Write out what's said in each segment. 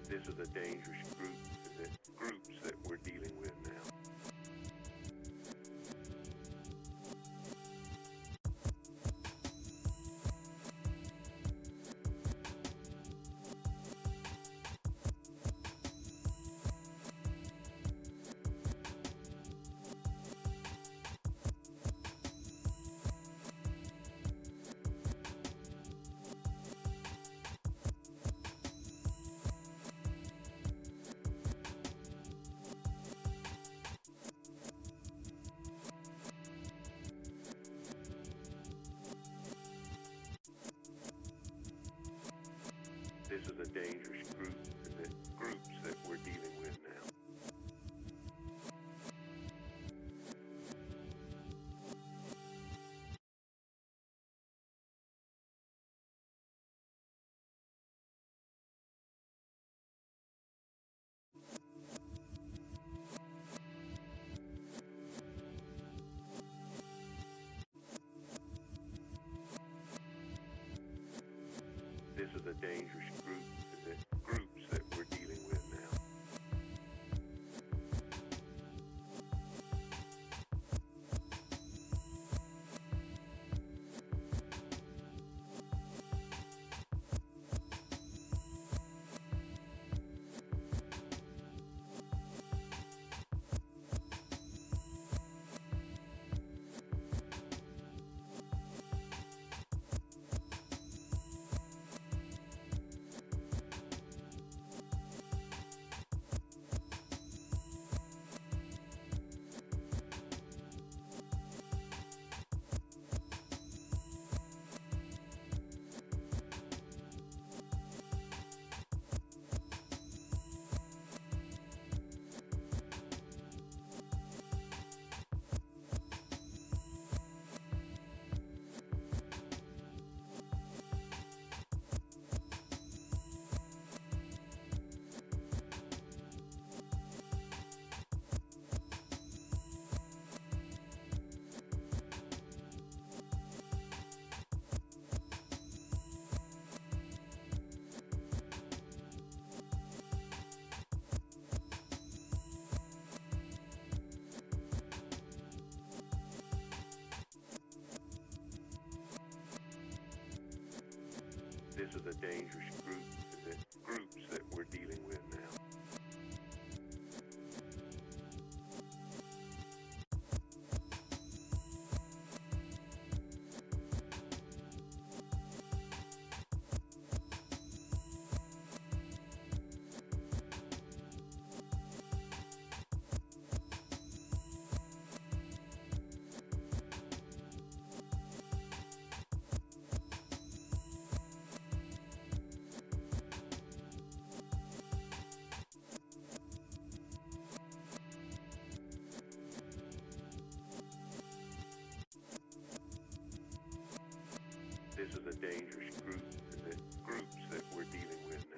This is a dangerous groups that we're dealing with now. This is a dangerous groups that we're dealing with now. This is a dangerous groups that we're dealing with now. This is a dangerous groups that we're dealing with now. This is a dangerous groups that we're dealing with now.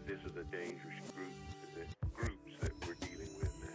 This is a dangerous groups that we're dealing with now.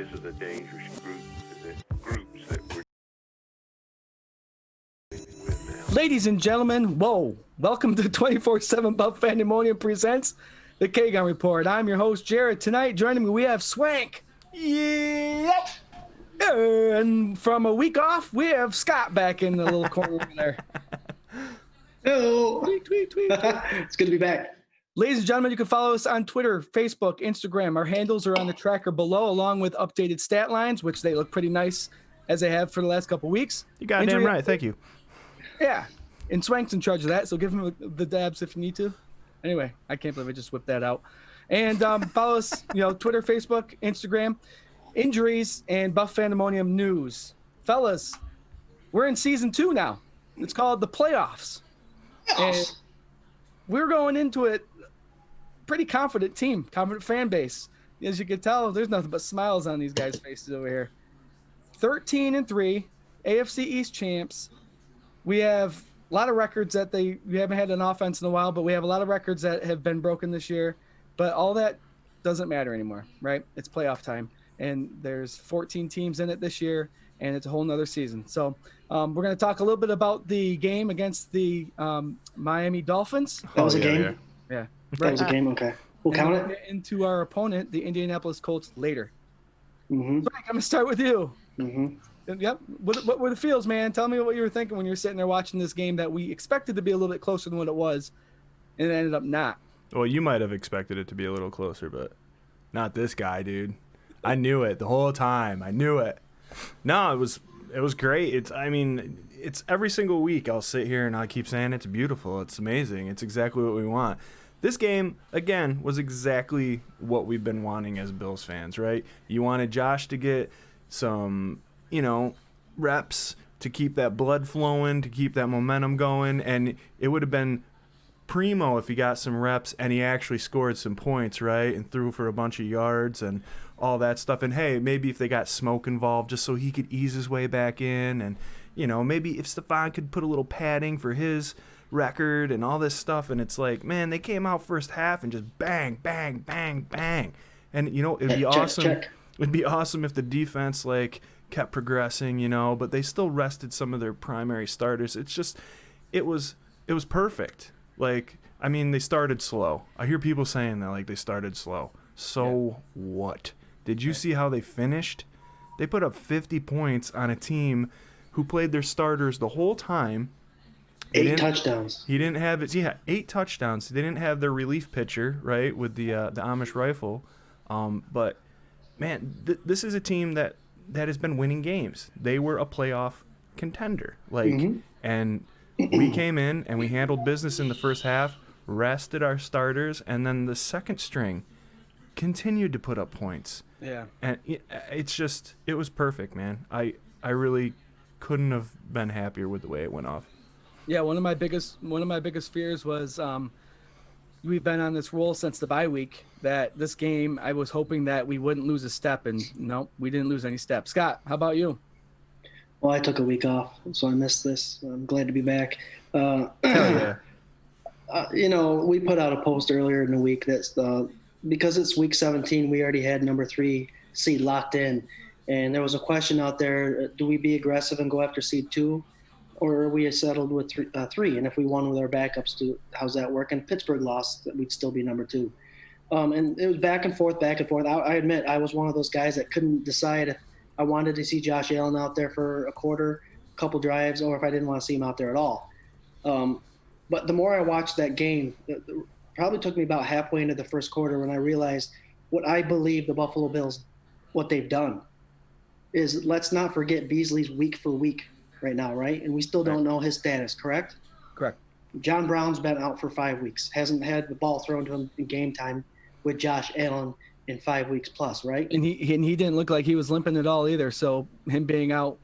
this is a dangerous groups that we're dealing with now. Ladies and gentlemen, welcome to 24/7 Buf Fandemonium presents the K-Gun Report. I'm your host, Jarrod. Tonight, joining me, we have Swank. Yep. And from a week off, we have Scott back in the little corner over there. Hello. Tweet. It's good to be back. Ladies and gentlemen, you can follow us on Twitter, Facebook, Instagram. Our handles are on the tracker below, along with updated stat lines, which they look pretty nice as they have for the last couple weeks. You goddamn right. Thank you. Yeah. And Swank's in charge of that, so give him the dabs if you need to. Anyway, I can't believe I just whipped that out. And follow us, Twitter, Facebook, Instagram, injuries, and Buf Fandemonium news. Fellas, we're in season 2 now. It's called the playoffs. And we're going into it pretty confident team, confident fan base. As you can tell, there's nothing but smiles on these guys' faces over here. 13-3, AFC East champs. We have a lot of records that we haven't had an offense in a while, but we have a lot of records that have been broken this year. But all that doesn't matter anymore, right? It's playoff time, and there's 14 teams in it this year, and it's a whole nother season. So we're going to talk a little bit about the game against the Miami Dolphins. That was a game? Yeah. That was a game? Okay. We'll count it? Get into our opponent, the Indianapolis Colts, later. Mm-hmm. Frank, I'm going to start with you. Mm-hmm. Yep. What were the feels, man? Tell me what you were thinking when you were sitting there watching this game that we expected to be a little bit closer than what it was, and it ended up not. Well, you might have expected it to be a little closer, but not this guy, dude. I knew it the whole time. I knew it. No, it was great. It's every single week I'll sit here and I'll keep saying it's beautiful. It's amazing. It's exactly what we want. This game, again, was exactly what we've been wanting as Bills fans, right? You wanted Josh to get some, reps to keep that blood flowing, to keep that momentum going, and it would have been primo if he got some reps and he actually scored some points, right, and threw for a bunch of yards and all that stuff. And hey, maybe if they got Smoke involved just so he could ease his way back in, and maybe if Stephon could put a little padding for his record and all this stuff. And it's like, man, they came out first half and just bang, bang, bang, bang. And it'd be awesome. Check. It'd be awesome if the defense kept progressing, but they still rested some of their primary starters. It's just, it was perfect. They started slow. I hear people saying that they started slow. So what? Did you see how they finished? They put up 50 points on a team who played their starters the whole time. 8 touchdowns. He didn't have it. Yeah, 8 touchdowns. They didn't have their relief pitcher, right, with the Amish rifle. But man, this is a team that has been winning games. They were a playoff contender. And we came in and we handled business in the first half, rested our starters, and then the second string continued to put up points. Yeah. And it was perfect, man. I really couldn't have been happier with the way it went off. Yeah, one of my biggest fears was we've been on this roll since the bye week that this game I was hoping that we wouldn't lose a step, and no, we didn't lose any steps. Scott, how about you? Well, I took a week off, so I missed this. I'm glad to be back. Hell yeah. We put out a post earlier in the week that's because it's week 17, we already had number 3 seed locked in. And there was a question out there, do we be aggressive and go after seed 2? Or are we settled with 3? And if we won with our backups, how's that work? And Pittsburgh lost, we'd still be number 2. And it was back and forth. I admit I was one of those guys that couldn't decide if I wanted to see Josh Allen out there for a quarter, a couple drives, or if I didn't want to see him out there at all. But the more I watched that game, it probably took me about halfway into the first quarter when I realized what I believe the Buffalo Bills, what they've done, is let's not forget Beasley's week for week right now, right? And we still don't know his status, correct? Correct. John Brown's been out for 5 weeks, hasn't had the ball thrown to him in game time with Josh Allen in 5 weeks plus, right? And he didn't look like he was limping at all either. So him being out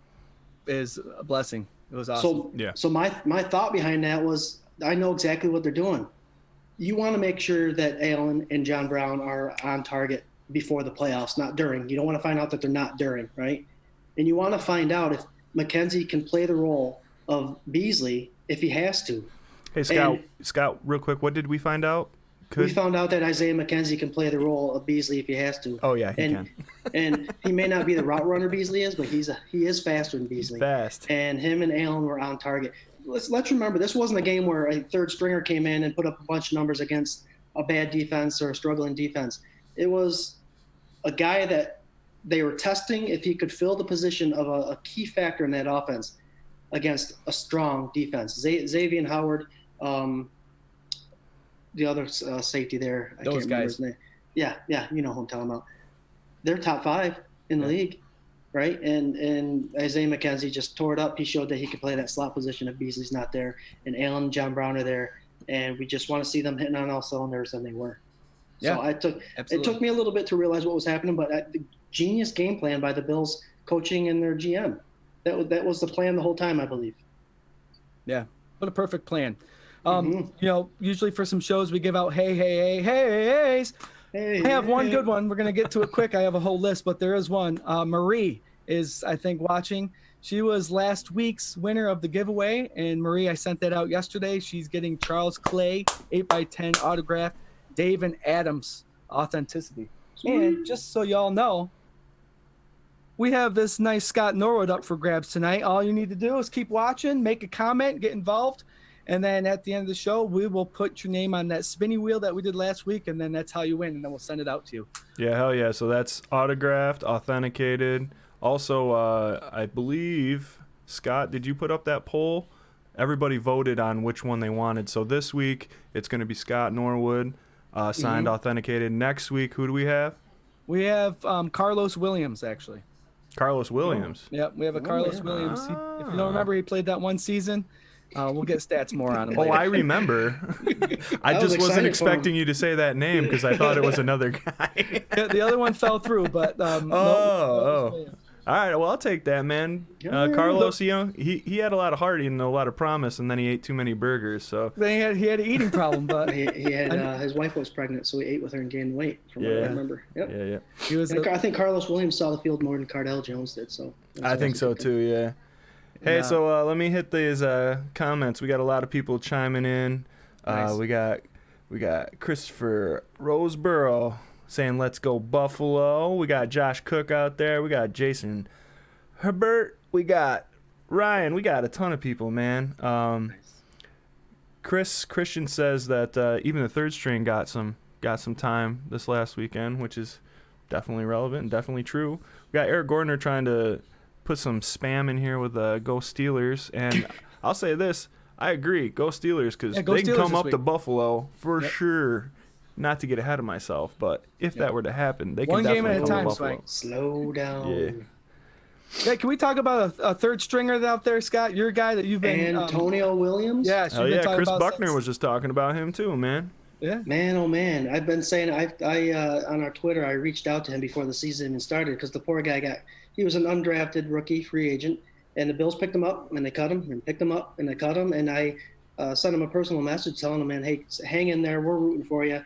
is a blessing. It was awesome. So my thought behind that was I know exactly what they're doing. You want to make sure that Allen and John Brown are on target before the playoffs, not during. You don't want to find out that they're not during, right? And you want to find out if McKenzie can play the role of Beasley if he has to. Hey, Scott, real quick, what did we find out? we found out that Isaiah McKenzie can play the role of Beasley if he has to. Oh yeah, he can. And he may not be the route runner Beasley is, but he is faster than Beasley. He's fast. And him and Allen were on target. Let's remember, this wasn't a game where a third stringer came in and put up a bunch of numbers against a bad defense or a struggling defense. It was a guy that they were testing if he could fill the position of a key factor in that offense against a strong defense. Xavier Howard, the other safety there. I Those can't remember guys. his name. Yeah, you know who I'm talking about. They're top 5 in the league. Right, and Isaiah McKenzie just tore it up. He showed that he could play that slot position if Beasley's not there, and Allen and John Brown are there, and we just want to see them hitting on all cylinders, and they were. Yeah, So it took me a little bit to realize what was happening, but the genius game plan by the Bills coaching and their GM. That was the plan the whole time, I believe. Yeah, what a perfect plan. You know, usually for some shows we give out Hayes. Hey, I have one good one. We're going to get to it quick. I have a whole list, but there is one. Marie is, I think, watching. She was last week's winner of the giveaway. And Marie, I sent that out yesterday. She's getting Charles Clay 8x10 autograph, Dave and Adams authenticity. And just so y'all know, we have this nice Scott Norwood up for grabs tonight. All you need to do is keep watching, make a comment, get involved. And then at the end of the show, we will put your name on that spinny wheel that we did last week, and then that's how you win, and then we'll send it out to you. Yeah, hell yeah. So that's autographed, authenticated. Also, I believe, Scott, did you put up that poll? Everybody voted on which one they wanted. So this week, it's going to be Scott Norwood, signed, authenticated. Next week, who do we have? We have Carlos Williams, actually. Carlos Williams. Yep, we have a Carlos Williams. If you don't remember, he played that one season. We'll get stats more on him. Oh, I remember. I just wasn't expecting you to say that name because I thought it was another guy. Yeah, the other one fell through, but All right, well, I'll take that, man. Carlos, you know, he had a lot of heart and a lot of promise, and then he ate too many burgers. So he had an eating problem, but he had his wife was pregnant, so he ate with her and gained weight. From what I remember. Yep. Yeah. he was. I think Carlos Williams saw the field more than Cardell Jones did. So I think so too. Yeah. Hey, so let me hit these comments. We got a lot of people chiming in. Nice. We got Christopher Roseborough saying let's go Buffalo. We got Josh Cook out there. We got Jason Herbert. We got Ryan. We got a ton of people, man. Christian says that even the third string got some time this last weekend, which is definitely relevant and definitely true. We got Eric Gordner trying to put some spam in here with Go Steelers, and I'll say this, I agree, Go Steelers, because they can come up to Buffalo for sure. Not to get ahead of myself, but if that were to happen, they can definitely come to Buffalo. Swank. Slow down. Yeah, can we talk about a third stringer out there, Scott? Your guy that you've been Antonio Williams. Yeah, hell yeah. Chris Buckner was just talking about him too, man. Yeah. Man, oh man, I've been saying I on our Twitter I reached out to him before the season even started because the poor guy he was an undrafted rookie free agent, and the Bills picked him up and they cut him and picked him up and they cut him, and I sent him a personal message telling him, man, hey, hang in there, we're rooting for you.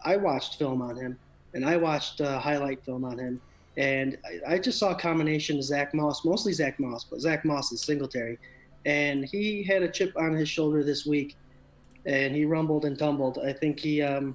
I watched film on him and I watched highlight film on him, and I just saw a combination of Zach Moss, mostly Zach Moss, but Zach Moss and Singletary, and he had a chip on his shoulder this week. And he rumbled and tumbled. I think he had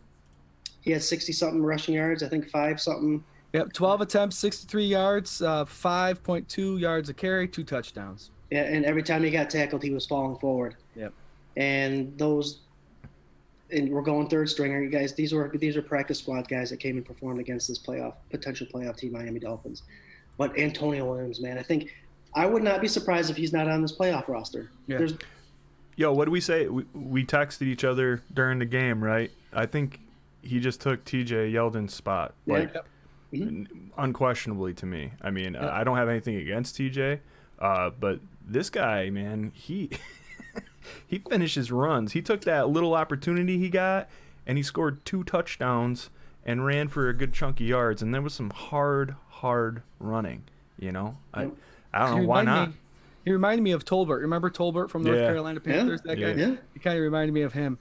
60-something rushing yards. I think 5-something. Yep, 12 attempts, 63 yards, 5.2 yards a carry, 2 touchdowns. Yeah, and every time he got tackled, he was falling forward. Yep. And we're going third stringer, you guys. These are practice squad guys that came and performed against this potential playoff team, Miami Dolphins. But Antonio Williams, man, I think I would not be surprised if he's not on this playoff roster. Yeah. Yo, what did we say? We texted each other during the game, right? I think he just took TJ Yeldon's spot, unquestionably to me. I mean, I don't have anything against TJ, but this guy, man, he finishes runs. He took that little opportunity he got, and he scored 2 touchdowns and ran for a good chunk of yards. And there was some hard running, you know? I don't know, why not? He reminded me of Tolbert. Remember Tolbert from North Carolina Panthers? That guy? Yeah. He kind of reminded me of him.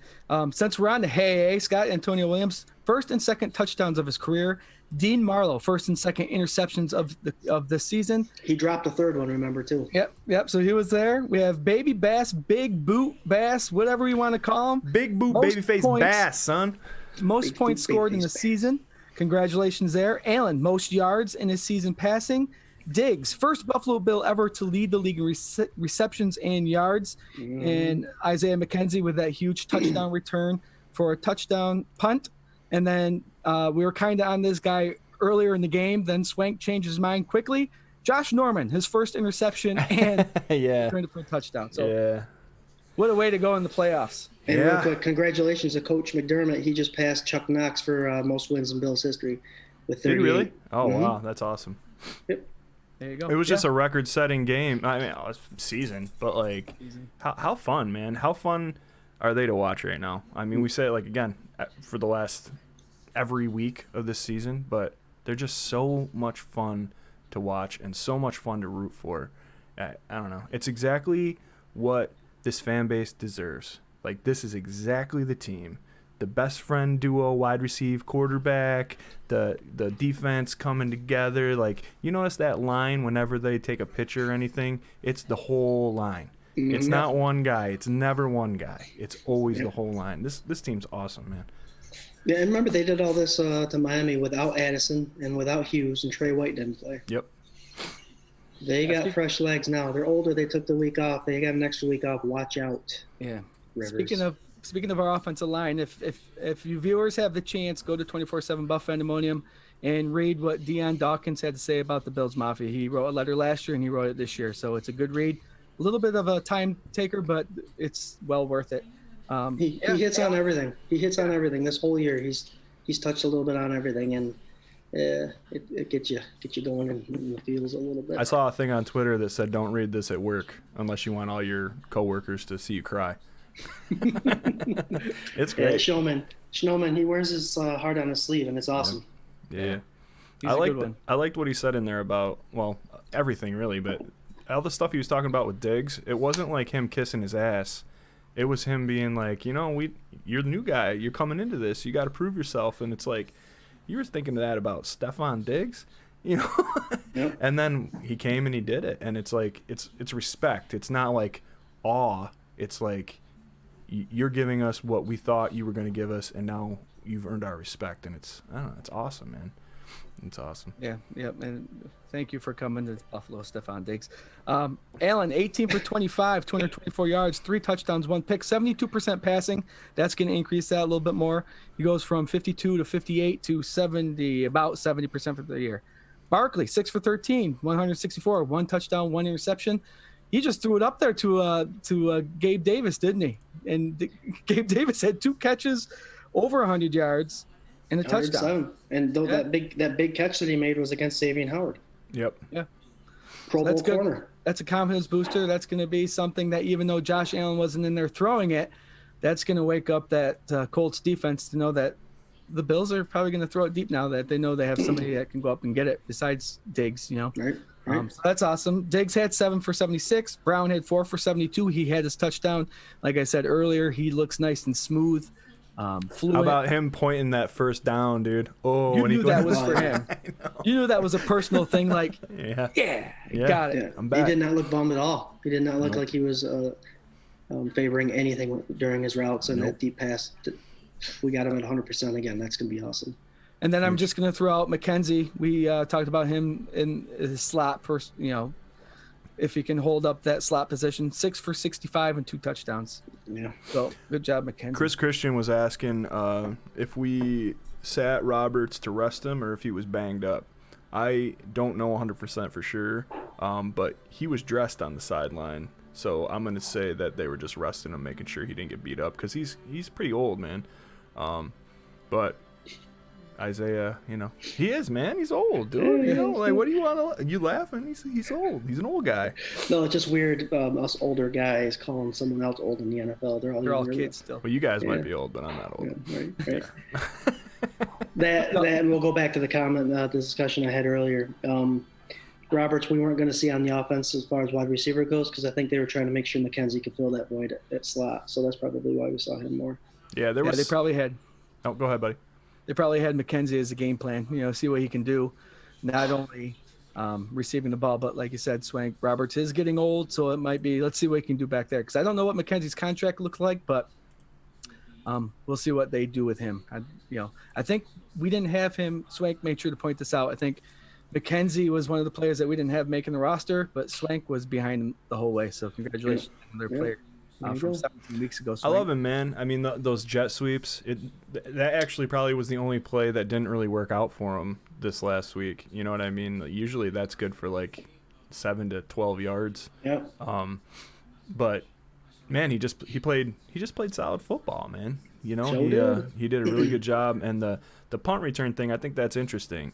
Since we're on to Scott, Antonio Williams, first and second touchdowns of his career. Dean Marlowe, first and second interceptions of the season. He dropped a third one, remember, too. Yep. So he was there. We have Baby Bass, Big Boot Bass, whatever you want to call him. Big Boot, Babyface Bass, son. most Big points feet, big scored in face the bears. season. Congratulations there. Allen, most yards in his season passing. Diggs, first Buffalo Bill ever to lead the league in receptions and yards. And Isaiah McKenzie with that huge touchdown return for a touchdown punt. And then we were kind of on this guy earlier in the game. Then Swank changed his mind quickly. Josh Norman, his first interception and Yeah. returned it for a touchdown. So Yeah. what a way to go in the playoffs. And Yeah. real quick, congratulations to Coach McDermott. He just passed Chuck Knox for most wins in Bills history with 38. Did he really? Oh, Mhm. wow. That's awesome. Yep. There you go. It was just a record-setting game. I mean, season, but like, how fun, man? How fun are they to watch right now? I mean, we say it like again for the last every week of this season, but they're just so much fun to watch and so much fun to root for. I don't know. It's exactly what this fan base deserves. Like, this is exactly the team. The best friend duo, wide receive, quarterback, the defense coming together. Like, you notice that line whenever they take a picture or anything, it's the whole line. It's not one guy. It's never one guy. It's always the whole line. This team's awesome, man. Yeah, and remember they did all this to Miami without Addison and without Hughes, and Trey White didn't play. Yep. They got fresh legs now. They're older. They took the week off. They got an extra week off. Watch out. Yeah. Rivers. Speaking of our offensive line, if you viewers have the chance, go to 24/7 Buf Fandemonium and read what Deion Dawkins had to say about the Bills Mafia. He wrote a letter last year and he wrote it this year, so it's a good read. A little bit of a time taker, but it's well worth it. He hits on everything. He hits on everything this whole year. He's touched a little bit on everything, and it gets you going in the feels a little bit. I saw a thing on Twitter that said, "Don't read this at work unless you want all your coworkers to see you cry." It's great. Yeah, Schnoman, he wears his heart on his sleeve, and it's awesome. Yeah. He's a good one. I liked what he said in there about, well, everything really, but all the stuff he was talking about with Diggs, it wasn't like him kissing his ass. It was him being like, you're the new guy. You're coming into this. You got to prove yourself. And it's like, you were thinking that about Stephon Diggs, Yep. And then he came and he did it. And it's like, it's respect. It's not like awe. It's like, you're giving us what we thought you were going to give us, and now you've earned our respect. And it's awesome, man. It's awesome. Yeah, and thank you for coming to Buffalo, Stephon Diggs. Allen, 18 for 25, 224 yards, 3 touchdowns, 1 pick, 72% passing. That's going to increase that a little bit more. He goes from 52 to 58 to 70, about 70% for the year. Barkley, 6 for 13, 164, 1 touchdown, 1 interception. He just threw it up there to Gabe Davis, didn't he? And Gabe Davis had 2 catches, over 100 yards, and a touchdown. And that big catch that he made was against Xavier Howard. Yep. Yeah. Pro Bowl corner. That's a confidence booster. That's going to be something that even though Josh Allen wasn't in there throwing it, that's going to wake up that Colts defense to know that the Bills are probably going to throw it deep now that they know they have somebody that can go up and get it besides Diggs, Right. So that's awesome. Diggs had 7 for 76. Brown had 4 for 72. He had his touchdown. Like I said earlier, he looks nice and smooth. Fluent. How about him pointing that first down, dude? Oh, You when knew he that was for him. You knew that was a personal thing. Like, Yeah. got it. Yeah. I'm He back. did not look bummed at all. He did not look like he was favoring anything during his routes and that deep pass. We got him at 100% again. That's going to be awesome. And then I'm just going to throw out McKenzie. We talked about him in his slot, if he can hold up that slot position. 6 for 65 and 2 touchdowns. Yeah. So good job, McKenzie. Chris Christian was asking if we sat Roberts to rest him or if he was banged up. I don't know 100% for sure, but he was dressed on the sideline. So I'm going to say that they were just resting him, making sure he didn't get beat up because he's pretty old, man. But Isaiah, he is, man. He's old, dude. What do you want to? You laughing? He's old. He's an old guy. No, it's just weird. Us older guys calling someone else old in the NFL. They're all kids still. Well, you guys might be old, but I'm not old. Yeah, right. That and we'll go back to the comment, the discussion I had earlier. Roberts, we weren't going to see on the offense as far as wide receiver goes because I think they were trying to make sure McKenzie could fill that void at slot. So that's probably why we saw him more. Yeah, They probably had. Oh, go ahead, buddy. They probably had McKenzie as a game plan. See what he can do, not only receiving the ball, but like you said, Swank, Roberts is getting old, so it might be. Let's see what he can do back there because I don't know what McKenzie's contract looks like, but We'll see what they do with him. I think we didn't have him. Swank made sure to point this out. I think McKenzie was one of the players that we didn't have making the roster, but Swank was behind him the whole way. So congratulations on their player from 17 weeks ago. Swank. I love him, man. I mean, those jet sweeps, that actually probably was the only play that didn't really work out for him this last week. You know what I mean? Usually that's good for like 7 to 12 yards. Yeah. But man, he just played solid football, man. You know, he did a really good job, and the punt return thing, I think that's interesting.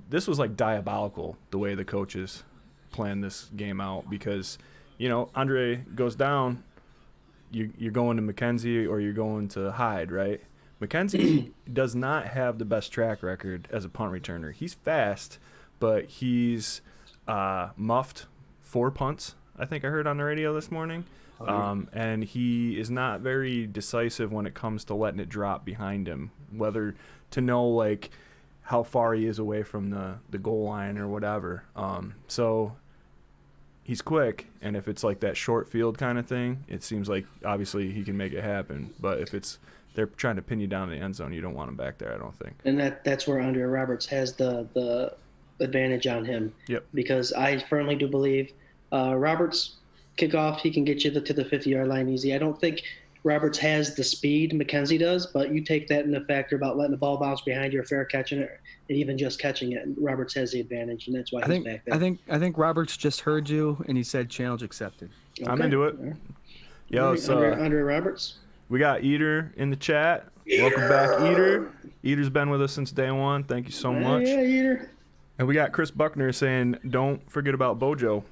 This was like diabolical the way the coaches planned this game out, because, you know, Andre goes down, you're going to McKenzie or you're going to Hyde, right? McKenzie does not have the best track record as a punt returner. He's fast, but he's muffed 4 punts, I think I heard on the radio this morning. And he is not very decisive when it comes to letting it drop behind him, whether to know like how far he is away from the goal line or whatever. So he's quick, and if it's like that short field kind of thing, it seems like obviously he can make it happen. But if they're trying to pin you down in the end zone, you don't want him back there, I don't think. And that's where Andre Roberts has the advantage on him. Yep. Because I firmly do believe Roberts kickoff, he can get you to the 50-yard line easy. I don't think Roberts has the speed McKenzie does, but you take that into factor about letting the ball bounce behind your fair catching it, and even just catching it. Roberts has the advantage, and that's why he's back there. I think Roberts just heard you, and he said challenge accepted. Okay. I'm into it. Right. Yo, so Andre Roberts. We got Eater in the chat. Welcome back, Eater. Eater's been with us since day one. Thank you so much. Yeah, Eater. And we got Chris Buckner saying, don't forget about Bojo.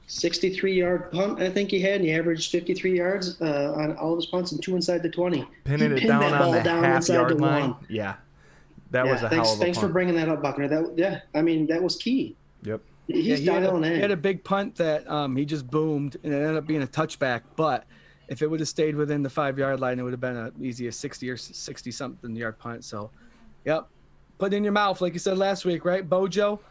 63-yard punt, I think he had, and he averaged 53 yards on all of his punts and 2 inside the 20. Pinning it down on the half-yard line. Yeah, that was a hell of a Thanks punt. for bringing that up, Buckner. That was key. Yep. He's dialing in. He had a big punt that he just boomed, and it ended up being a touchback. But if it would have stayed within the 5-yard line, it would have been an easy 60 or 60-something yard punt. So, yep. Put it in your mouth, like you said last week, right, Bojo?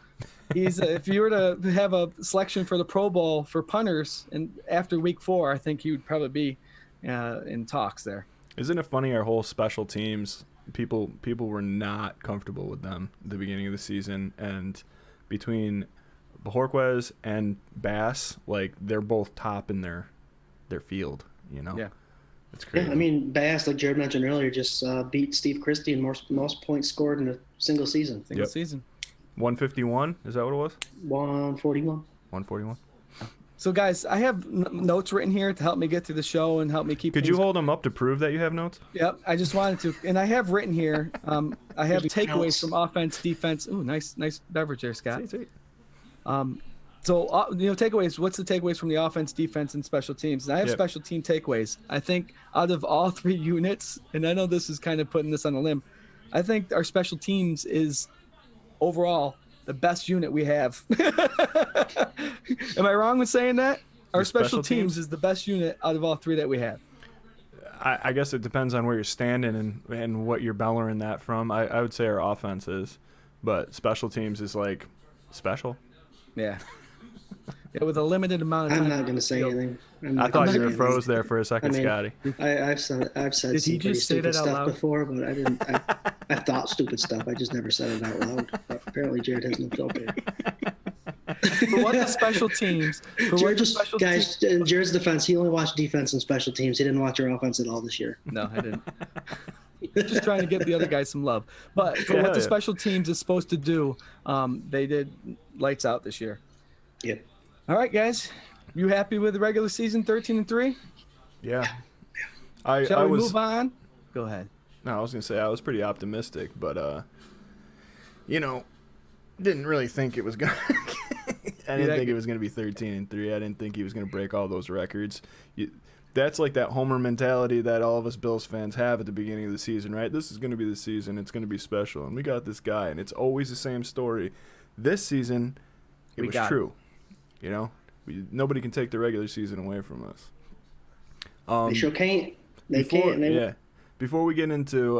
He's if you were to have a selection for the Pro Bowl for punters, and after week 4, I think he would probably be in talks there. Isn't it funny? Our whole special teams, people were not comfortable with them at the beginning of the season, and between Bojorquez and Bass, like they're both top in their field. You know, yeah, it's crazy. Yeah, I mean Bass, like Jarrod mentioned earlier, just beat Steve Christie in most points scored in a single season. Season. 151, is that what it was? 141. 141. So, guys, I have notes written here to help me get through the show and help me keep. Could you hold them up to prove that you have notes? Yep, I just wanted to, and I have written here. I have takeaways from offense, defense. Ooh, nice beverage there, Scott. Sweet. So takeaways. What's the takeaways from the offense, defense, and special teams? And I have special team takeaways. I think out of all 3 units, and I know this is kind of putting this on a limb, I think our special teams is overall the best unit we have. Am I wrong with saying that? Our special teams is the best unit out of all 3 that we have. I guess it depends on where you're standing and what you're bellowing that from. I would say our offense is, but special teams is like special. Yeah. Yeah, with a limited amount of time. I'm not going to say anything. I thought you were froze there for a second, Scotty. I've said Did some he pretty just say stupid that out stuff loud? before, but I didn't. I thought stupid stuff. I just never said it out loud. But apparently, Jarrod has no filter. For what the special teams. Guys, in Jarrod's defense, he only watched defense and special teams. He didn't watch our offense at all this year. No, I didn't. Just trying to give the other guys some love. But for what the special teams is supposed to do, they did lights out this year. Yep. All right, guys. You happy with the regular season 13-3? Yeah. Shall we move on? Go ahead. No, I was going to say I was pretty optimistic, but, didn't really think it was going to – I didn't think it was going to be 13-3. I didn't think he was going to break all those records. That's like that homer mentality that all of us Bills fans have at the beginning of the season, right? This is going to be the season. It's going to be special, and we got this guy, and it's always the same story. This season, it was true. You know, nobody can take the regular season away from us. They sure can't. They can't. Yeah. Before we get into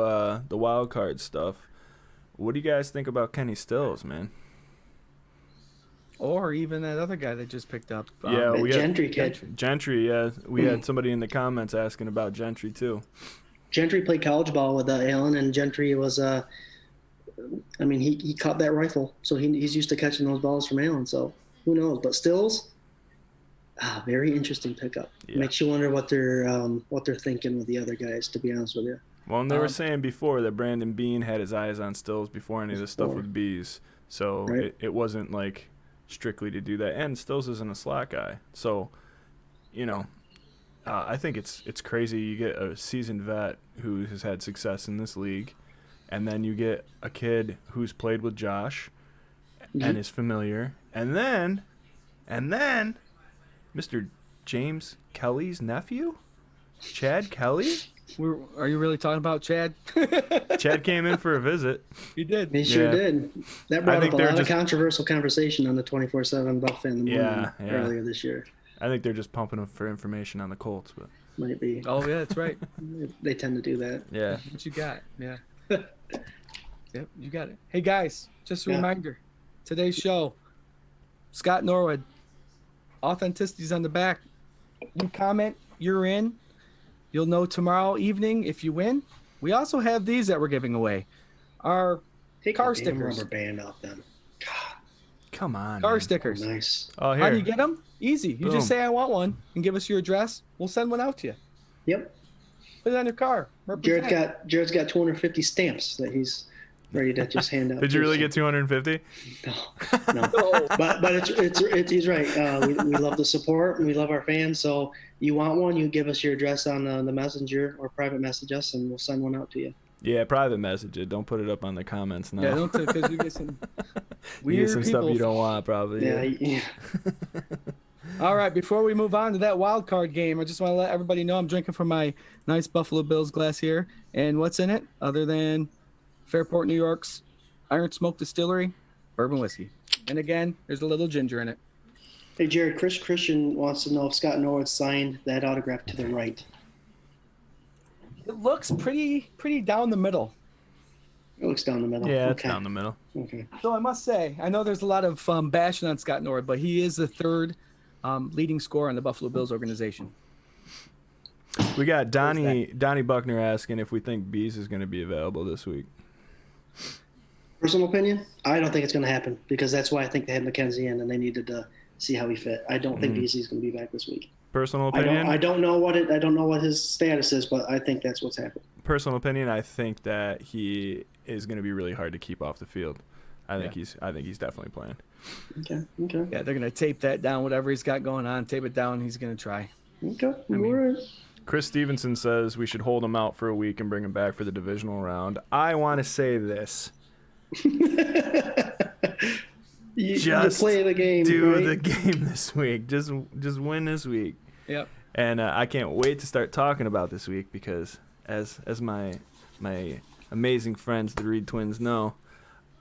the wild card stuff, what do you guys think about Kenny Stills, man? or even that other guy that just picked up. Yeah, we had Gentry kid. Gentry. Yeah, we had somebody in the comments asking about Gentry too. Gentry played college ball with Allen, and Gentry was he caught that rifle, so he's used to catching those balls from Allen. So who knows? But Stills, very interesting pickup. Yeah. Makes you wonder what they're thinking with the other guys. To be honest with you. Well, and they were saying before that Brandon Bean had his eyes on Stills before any of this stuff with bees, so Right. it wasn't like strictly to do that. And Stills isn't a slot guy, so I think it's crazy. You get a seasoned vet who has had success in this league, and then you get a kid who's played with Josh and is familiar, and then Mr. James Kelly's nephew, Chad Kelly. Are you really talking about Chad? Chad came in for a visit. He did. He sure did. That brought think up a they're lot just- of controversial conversation on the 24/7 Buf Fandemonium Yeah. earlier this year. I think they're just pumping him for information on the Colts, but Might be. Oh yeah, that's right. They tend to do that. yeah. What you got? Yeah. Yep, you got it. Hey guys, just a reminder. Today's show, Scott Norwood, Authenticity's on the back. You comment, you're in. You'll know tomorrow evening if you win. We also have these that we're giving away. Our Take car the damn stickers. rubber band off them. Come on. Car man. stickers. Nice. Oh, here. How do you get them? Easy. You Boom. just say I want one and give us your address. We'll send one out to you. Yep. Put it on your car. Represent. Jared's got 250 stamps that he's ready to just hand out. Did you too, really so- get 250? No. Oh, But he's right. We love the support and we love our fans. So you want one, you give us your address on the messenger or private message us, and we'll send one out to you. Yeah, private message it. Don't put it up on the comments now. yeah, don't because you get some you weird get some people. stuff you don't want, probably. Yeah. All right, before we move on to that wild card game, I just want to let everybody know I'm drinking from my nice Buffalo Bills glass here. And what's in it other than Fairport, New York's Iron Smoke Distillery bourbon whiskey. And again, there's a little ginger in it. Hey, Jared, Chris Christian wants to know if Scott Norwood signed that autograph to the right. It looks pretty down the middle. It looks down the middle. Yeah, it's Okay. down the middle. Okay. So I must say, I know there's a lot of bashing on Scott Norwood, but he is the third leading scorer on the Buffalo Bills organization. We got Donnie Buckner asking if we think Bees is going to be available this week. Personal opinion, I don't think it's going to happen because that's why I think they had McKenzie in and they needed to see how he fit. I don't think BZ is going to be back this week. Personal opinion? I don't know what his status is, but I think that's what's happened. Personal opinion, I think that he is going to be really hard to keep off the field. I think he's definitely playing. Okay. Yeah, they're going to tape that down, whatever he's got going on, tape it down. He's going to try. Okay. All right. Chris Stevenson says we should hold him out for a week and bring him back for the divisional round. I want to say this. You Just play the game. Do right? the game this week. Just win this week. Yep. And I can't wait to start talking about this week because as my amazing friends, the Reed twins, know,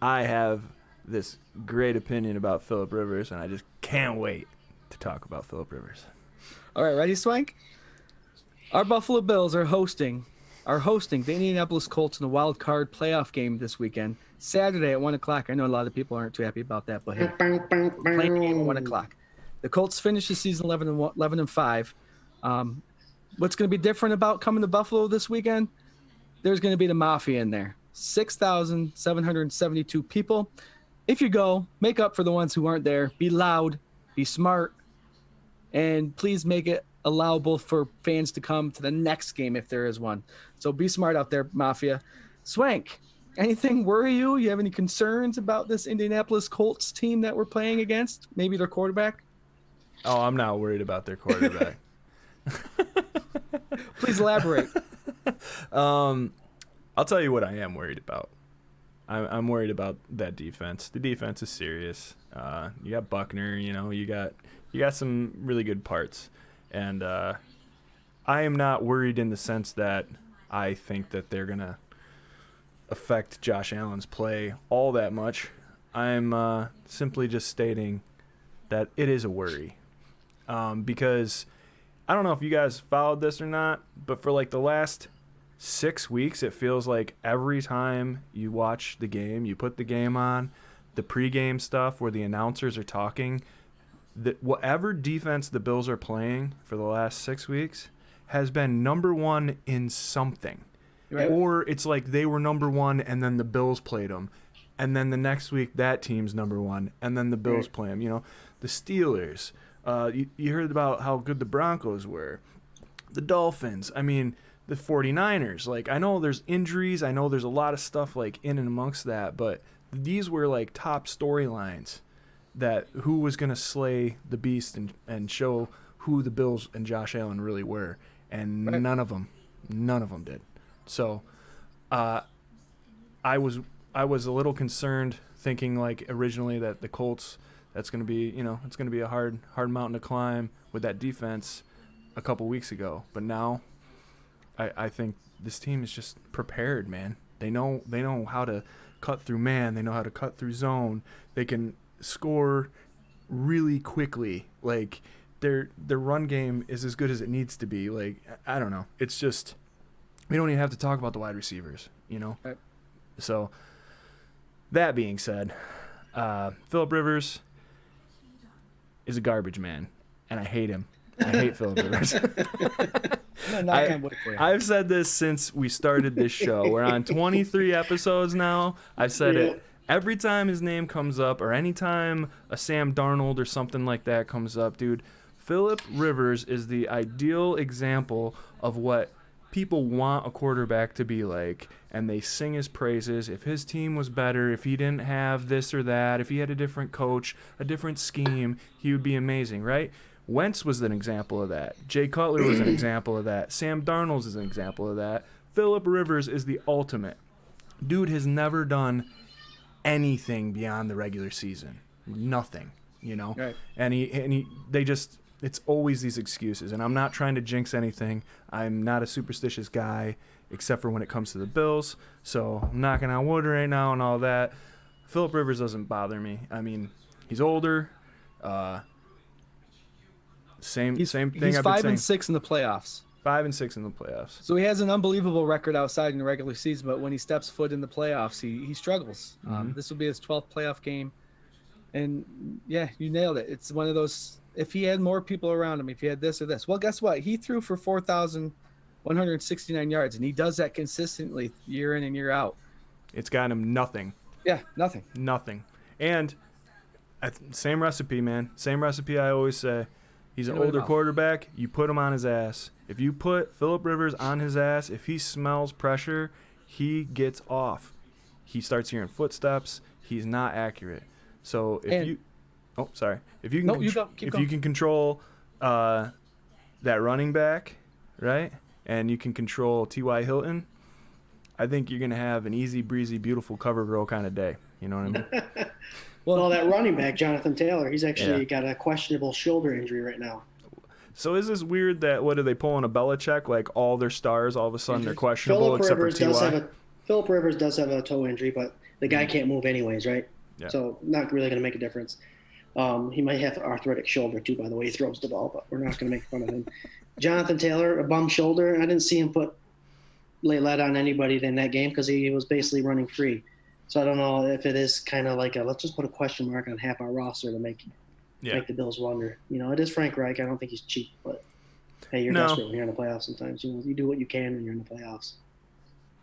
I have this great opinion about Phillip Rivers, and I just can't wait to talk about Phillip Rivers. All right, ready, Swank? Our Buffalo Bills are hosting the Indianapolis Colts in the wild card playoff game this weekend, Saturday at 1 o'clock. I know a lot of people aren't too happy about that, but hey, playing the game at 1 o'clock. The Colts finished the season 11-5. What's going to be different about coming to Buffalo this weekend? There's going to be the Mafia in there. 6,772 people. If you go, make up for the ones who aren't there. Be loud, be smart, and please make it allowable for fans to come to the next game if there is one. So be smart out there, Mafia. Swank, anything worry you? You have any concerns about this Indianapolis Colts team that we're playing against? Maybe their quarterback? Oh, I'm not worried about their quarterback. Please elaborate. I'll tell you what I am worried about. I'm worried about that defense. The defense is serious. You got Buckner, you got some really good parts. And I am not worried in the sense that I think that they're going to affect Josh Allen's play all that much. I'm simply just stating that it is a worry. Because I don't know if you guys followed this or not, but for like the last 6 weeks, it feels like every time you watch the game, you put the game on, the pregame stuff where the announcers are talking, that whatever defense the Bills are playing for the last 6 weeks has been number one in something. Right. Or it's like they were number one and then the Bills played them. And then the next week that team's number one and then the Bills play them. You know, the Steelers. You heard about how good the Broncos were. The Dolphins. I mean, the 49ers. Like, I know there's injuries. I know there's a lot of stuff like in and amongst that. But these were like top storylines that who was going to slay the beast and show who the Bills and Josh Allen really were. And none of them did. So I was a little concerned thinking like originally that the Colts, that's going to be, you know, it's going to be a hard mountain to climb with that defense a couple weeks ago. But now I think this team is just prepared, man. They know how to cut through man. They know how to cut through zone. They can score really quickly. Like their run game is as good as it needs to be. Like, I don't know. It's just, we don't even have to talk about the wide receivers, you know? Right. So that being said, Phillip Rivers is a garbage man, and I hate him. I hate Phillip Rivers. I've said this since we started this show. We're on 23 episodes now. I've said it every time his name comes up, or anytime a Sam Darnold or something like that comes up, dude. Phillip Rivers is the ideal example of what people want a quarterback to be like, and they sing his praises. If his team was better, if he didn't have this or that, if he had a different coach, a different scheme, he would be amazing, right? Wentz was an example of that. Jay Cutler was an example of that. Sam Darnold is an example of that. Phillip Rivers is the ultimate. Dude has never done anything beyond the regular season. Nothing, you know? Right. It's always these excuses, and I'm not trying to jinx anything. I'm not a superstitious guy, except for when it comes to the Bills, so I'm knocking on wood right now and all that. Phillip Rivers doesn't bother me. I mean, he's older. Same thing. He's I've been 5-6 in the playoffs. 5-6 in the playoffs. So he has an unbelievable record outside in the regular season, but when he steps foot in the playoffs, he struggles. This will be his 12th playoff game, and yeah, you nailed it. It's one of those. If he had more people around him, if he had this or this, well, guess what? He threw for 4,169 yards, and he does that consistently year in and year out. It's gotten him nothing. Yeah, nothing. Nothing. And same recipe, man. Same recipe I always say. He's an older quarterback. You put him on his ass. If you put Phillip Rivers on his ass, if he smells pressure, he gets off. He starts hearing footsteps. He's not accurate. So if you can control that running back, right, and you can control T.Y. Hilton, I think you're going to have an easy breezy, beautiful cover girl kind of day. You know what I mean? Well, that running back, Jonathan Taylor, he's actually got a questionable shoulder injury right now. So is this weird that, what are they pulling a Belichick? Like all their stars, all of a sudden they're questionable except for T.Y.? Phillip Rivers does have a toe injury, but the guy can't move anyways, right? Yeah. So not really going to make a difference. He might have an arthritic shoulder too, by the way he throws the ball, but we're not going to make fun of him. Jonathan Taylor, a bum shoulder. I didn't see him lay lead on anybody in that game because he was basically running free. So I don't know if it is kind of like let's just put a question mark on half our roster to make the Bills wonder. You know, it is Frank Reich. I don't think he's cheap, but hey, you're desperate when you're in the playoffs sometimes. You know, you do what you can when you're in the playoffs.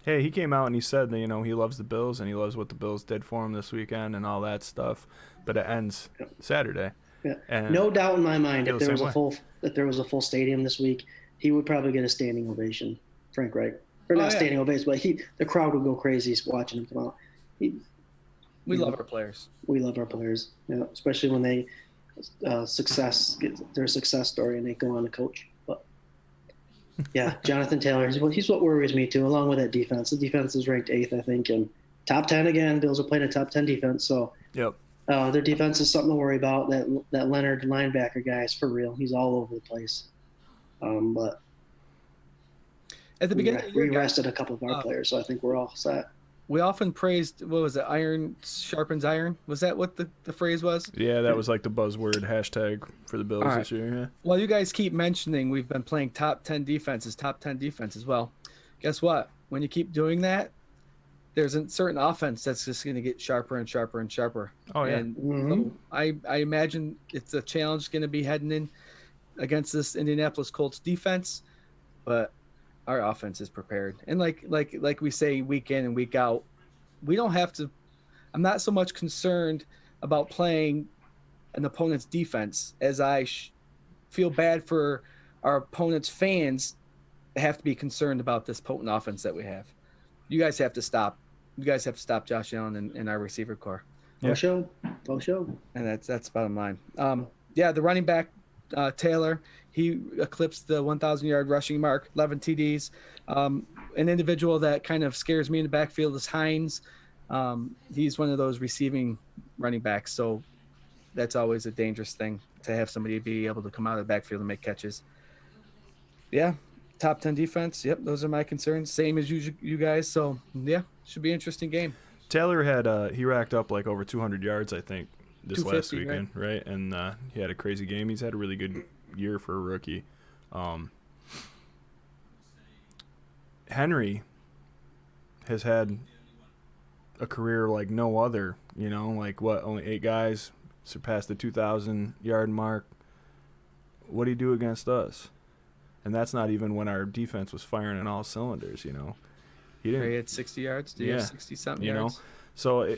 Hey, he came out and he said that, you know, he loves the Bills and he loves what the Bills did for him this weekend and all that stuff. But it ends Saturday. Yeah. And no doubt in my mind, if there was a full stadium this week, he would probably get a standing ovation, Frank Reich. Or not standing ovation, but the crowd would go crazy watching him come out. We love our players. We love our players, especially when they get their success story and they go on to coach. But yeah, Jonathan Taylor, he's what worries me too, along with that defense. The defense is ranked 8th, I think, and top 10 again. Bills are playing a top 10 defense, so their defense is something to worry about. That Leonard linebacker guy is for real. He's all over the place. But at the beginning, we rested a couple of our players, so I think we're all set. We often praised, what was it, iron sharpens iron? Was that what the phrase was? Yeah, that was like the buzzword hashtag for the Bills this year. Yeah. Well, you guys keep mentioning we've been playing top 10 defenses. Well, guess what? When you keep doing that, there's a certain offense that's just going to get sharper and sharper and sharper. Oh, yeah. And Mhm. so I imagine it's a challenge going to be heading in against this Indianapolis Colts defense, but our offense is prepared. And like we say week in and week out, we don't have to. I'm not so much concerned about playing an opponent's defense as I feel bad for our opponent's fans that have to be concerned about this potent offense that we have. You guys have to stop. You guys have to stop Josh Allen and our receiver core. For sure. And that's bottom line. The running back Taylor, he eclipsed the 1,000-yard rushing mark, 11 TDs. An individual that kind of scares me in the backfield is Hines. He's one of those receiving running backs, so that's always a dangerous thing to have somebody be able to come out of the backfield and make catches. Yeah, top 10 defense. Yep, those are my concerns. Same as you guys. So yeah, should be an interesting game. Taylor had he racked up like over 200 yards, I think, this last 250, weekend, right? And he had a crazy game. He's had a really good year for a rookie. Henry has had a career like no other. You know, like what? Only 8 guys surpassed the 2,000-yard mark. What do you do against us? And that's not even when our defense was firing on all cylinders. You know, he didn't. He had 60 yards. Did he have 60-something you yards? know, so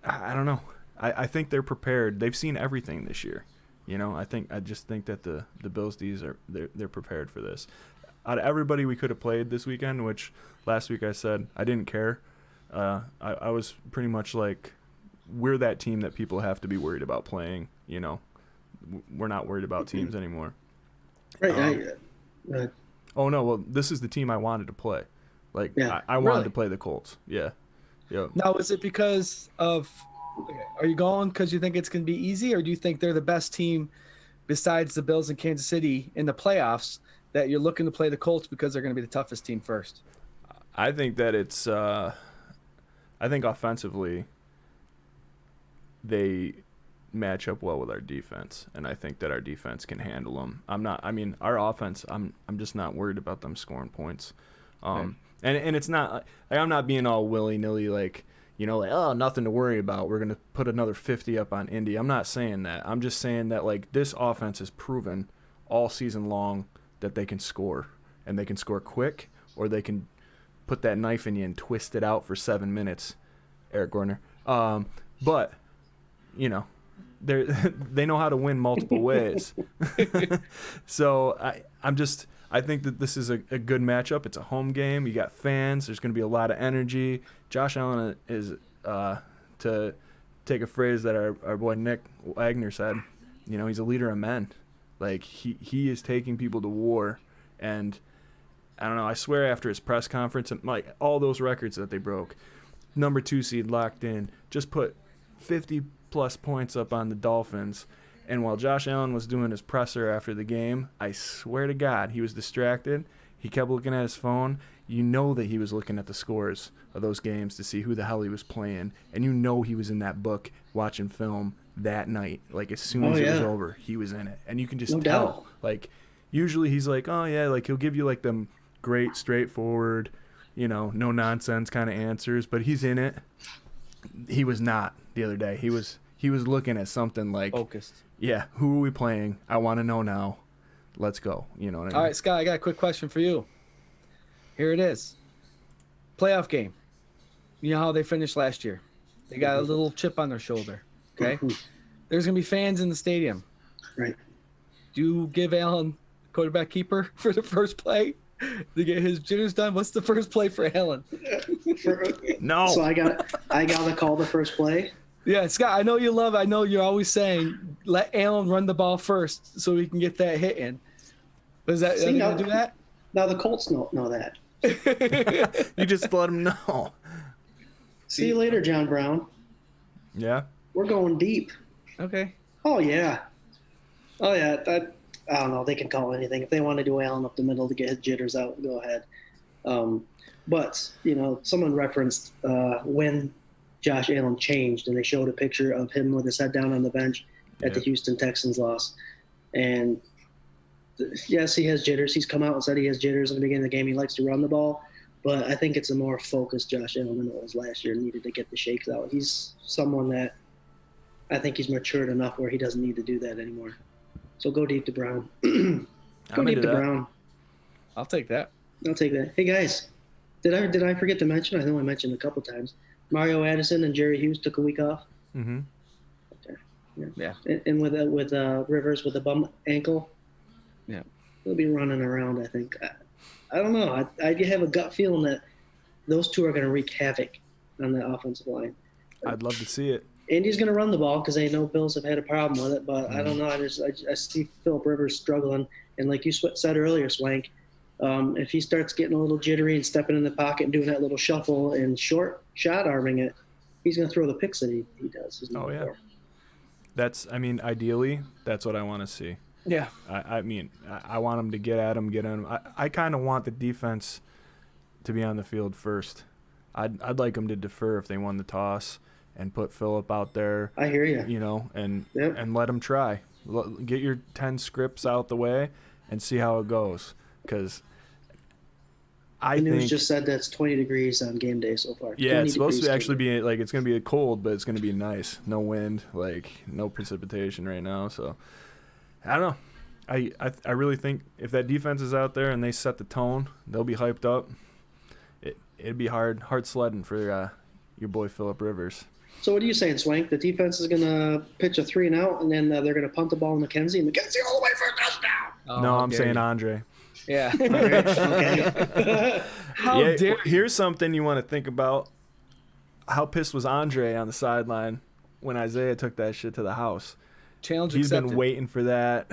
I don't know. I think they're prepared. They've seen everything this year. You know, I just think that the Bills D's they're prepared for this. Out of everybody we could have played this weekend, which last week I said I didn't care. I was pretty much like, we're that team that people have to be worried about playing. You know, we're not worried about teams anymore. Right. Oh no, well this is the team I wanted to play. Like Yeah. I wanted Really? to play the Colts. Yeah. Yep. Now, is it because of? Okay, are you going because you think it's going to be easy, or do you think they're the best team besides the Bills and Kansas City in the playoffs that you're looking to play the Colts because they're going to be the toughest team first? I think that it's I think offensively they match up well with our defense, and I think that our defense can handle them. Our offense, I'm just not worried about them scoring points. Right. And it's not like I'm not being all willy-nilly like, you know, like, oh, nothing to worry about. We're going to put another 50 up on Indy. I'm not saying that. I'm just saying that, like, this offense has proven all season long that they can score, and they can score quick, or they can put that knife in you and twist it out for 7 minutes, Eric Gorner. But, you know, they know how to win multiple ways. So I think that this is a good matchup. It's a home game. You got fans. There's going to be a lot of energy. Josh Allen is, to take a phrase that our boy Nick Wagner said, you know, he's a leader of men. Like, he is taking people to war. And I don't know, I swear after his press conference, and like all those records that they broke, number 2 seed locked in, just put 50-plus points up on the Dolphins. And while Josh Allen was doing his presser after the game, I swear to God, he was distracted. He kept looking at his phone. You know that he was looking at the scores of those games to see who the hell he was playing. And you know he was in that book watching film that night. Like, as soon as it was over, he was in it. And you can just tell. doubt. Like, usually he's like, oh, yeah, like he'll give you like them great, straightforward, you know, no nonsense kind of answers. But he's in it. He was not the other day. He was looking at something like, Focused. yeah, who are we playing? I want to know now. Let's go. You know what I mean? All right, Scott, I got a quick question for you. Here it is. Playoff game. You know how they finished last year. They got a little chip on their shoulder. Okay? There's going to be fans in the stadium. Right. Do you give Allen quarterback keeper for the first play to get his jitters done? What's the first play for Allen? No. So I got to call the first play. Yeah, Scott, I know you're always saying let Allen run the ball first so we can get that hit in. Is that See, are they now- gonna do that? Now the Colts know that. You just let him know. See you later, John Brown. Yeah. We're going deep. Okay. Oh yeah. That, I don't know. They can call anything if they want to do Allen up the middle to get his jitters out. Go ahead. But you know, someone referenced when Josh Allen changed, and they showed a picture of him with his head down on the bench at the Houston Texans loss. And yes, he has jitters. He's come out and said he has jitters in the beginning of the game. He likes to run the ball, but I think it's a more focused Josh Allen than it was last year. Needed to get the shakes out. He's someone that I think he's matured enough where he doesn't need to do that anymore. So go deep to Brown. Go I'm deep into to that. Brown. I'll take that. I'll take that. Hey guys, did I forget to mention? I know I mentioned a couple times. Mario Addison and Jerry Hughes took a week off. Mm-hmm. Okay. Yeah. And with Rivers with a bum ankle. Yeah. He'll be running around. I think. I don't know. I have a gut feeling that those two are going to wreak havoc on the offensive line. I'd love to see it. Indy's going to run the ball because they know Bills have had a problem with it, but I don't know. I see Phillip Rivers struggling, and like you said earlier, Swank, if he starts getting a little jittery and stepping in the pocket and doing that little shuffle and short shot arming it, he's going to throw the picks that he does. Oh yeah. Ideally, that's what I want to see. Yeah. I want him to get at him. I kind of want the defense to be on the field first. I'd like them to defer if they won the toss and put Phillip out there. I hear you. You know, and Yep. and let him try. Get your 10 scripts out the way and see how it goes. Because The news just said that's 20 degrees on game day so far. Yeah, it's supposed to actually be like it's going to be cold, but it's going to be nice. No wind, no precipitation right now. So I don't know. I really think if that defense is out there and they set the tone, they'll be hyped up. It'd be hard sledding for your boy Phillip Rivers. So what are you saying, Swank? The defense is going to pitch a 3-and-out, and then they're going to punt the ball to McKenzie, and McKenzie all the way for a touchdown. Oh, No, I'm dare saying you. Andre. Yeah. Okay. How dare Here's something you want to think about. How pissed was Andre on the sideline when Isaiah took that shit to the house? challenge He's accepted. been waiting for that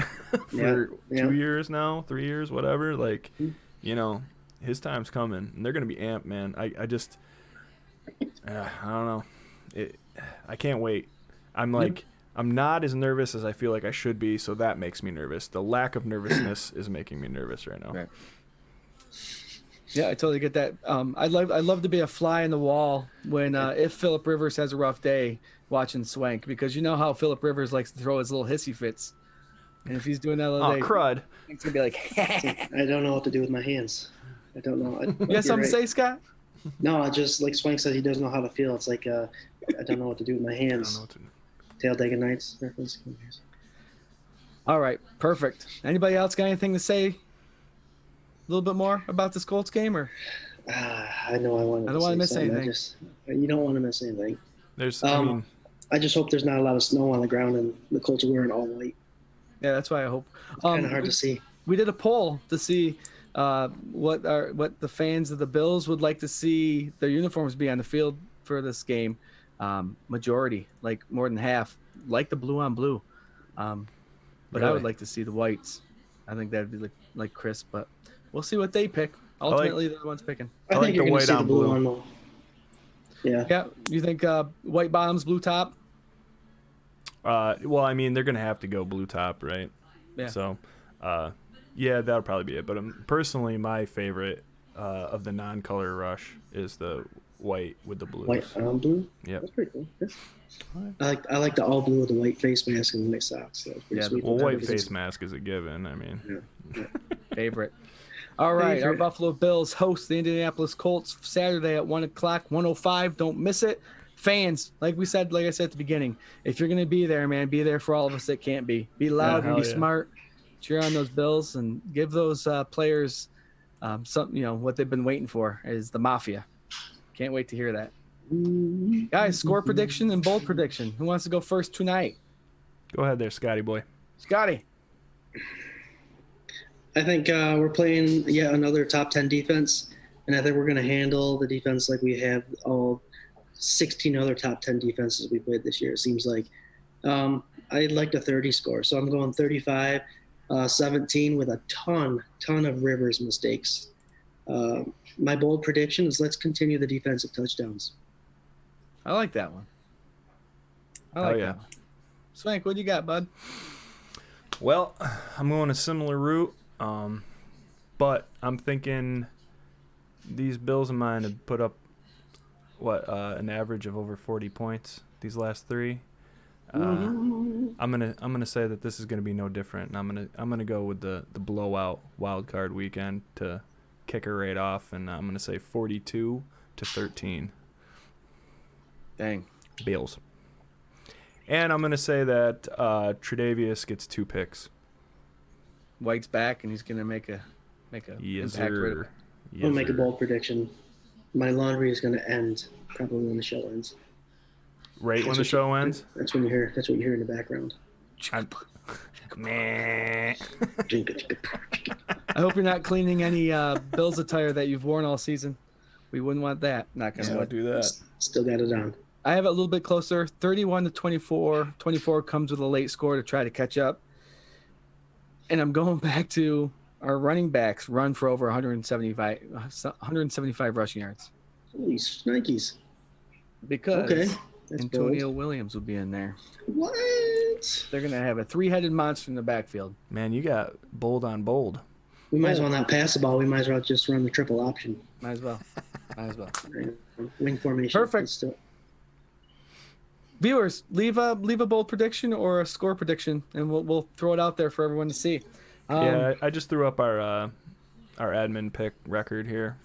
for Yeah. 2 years now, 3 years, whatever. His time's coming, and they're gonna be amped, man. I don't know. I can't wait. I'm not as nervous as I feel like I should be, so that makes me nervous. The lack of nervousness is making me nervous right now. Right. Yeah, I totally get that. I'd love to be a fly in the wall when if Phillip Rivers has a rough day watching Swank, because you know how Phillip Rivers likes to throw his little hissy fits, and if he's doing that all Oh, day, crud. it's gonna be like. I don't know what to do with my hands. I don't know. You have something to say, Scott? No, I just like Swank said, he doesn't know how to feel. It's like I don't know what to do with my I don't know hands. what to do. Talladega Nights reference. All right, perfect. Anybody else got anything to say? A little bit more about this Colts game, or I know I want. I don't want to miss anything. You don't want to miss anything. I just hope there's not a lot of snow on the ground and the Colts are wearing all white. Yeah, that's why I hope. Kind of hard to see. We did a poll to see what the fans of the Bills would like to see their uniforms be on the field for this game. Majority, like more than half, like the blue on blue. But Really? I would like to see the whites. I think that'd be like crisp, but we'll see what they pick. Ultimately, they're the ones picking. I like think you're the going white to see the on blue blue. one though. Yeah. Yeah, you think white bottoms, blue top? Well, I mean, they're going to have to go blue top, right? Yeah. So, yeah, that'll probably be it. But personally, my favorite of the non-color rush is the white with the blues. White on blue. Yep. That's pretty cool. Yeah. I like the all blue with the white face mask and the nice socks. That's pretty Yeah, sweet. Well, white face mask is a given. I mean, Favorite. All right, our Favorite. Buffalo Bills host the Indianapolis Colts Saturday at 1 o'clock, 1:05. Don't miss it. Fans, like I said at the beginning, if you're going to be there, man, be there for all of us that can't be. Be loud and be hell yeah. smart. Cheer on those Bills and give those players something, what they've been waiting for is the Mafia. Can't wait to hear that. Guys, score prediction and bold prediction. Who wants to go first tonight? go ahead there, Scotty boy. Scotty. I think we're playing yet another top 10 defense, and I think we're going to handle the defense like we have all 16 other top 10 defenses we played this year. It seems like I'd like the 30 score, so I'm going 35-17 with a ton of Rivers mistakes. My bold prediction is let's continue the defensive touchdowns. I like that one. Hell yeah. that one. Swank, what do you got, bud? Well, I'm going a similar route, but I'm thinking these Bills of mine have put up an average of over 40 points these last three. I'm gonna say that this is gonna be no different, and I'm gonna go with the blowout wild card weekend to kicker right off, and I'm going to say 42-13. Dang. Bills. And I'm going to say that Tre'Davious gets 2 picks. White's back, and he's gonna make a Yes, impact. sir. Right. Yes, I'll make a sir. bold prediction. My laundry is going to end probably when the show ends. Right when the show ends? That's when you hear. That's what you hear in the background. Meh. I hope you're not cleaning any Bills attire that you've worn all season. We wouldn't want that. Not gonna Don't do that. Still got it on. I have it a little bit closer, 31-24. 24 comes with a late score to try to catch up. And I'm going back to our running backs run for over 175 rushing yards. Holy shnikes. Because Okay. That's Antonio bold. Williams will be in there. What? They're going to have a 3-headed monster in the backfield. Man, you got bold on bold. We might as well not pass the ball. We might as well just run the triple option. Might as well. Wing formation. Perfect. Let's do it. Viewers, leave a bold prediction or a score prediction, and we'll throw it out there for everyone to see. Yeah, I just threw up our admin pick record here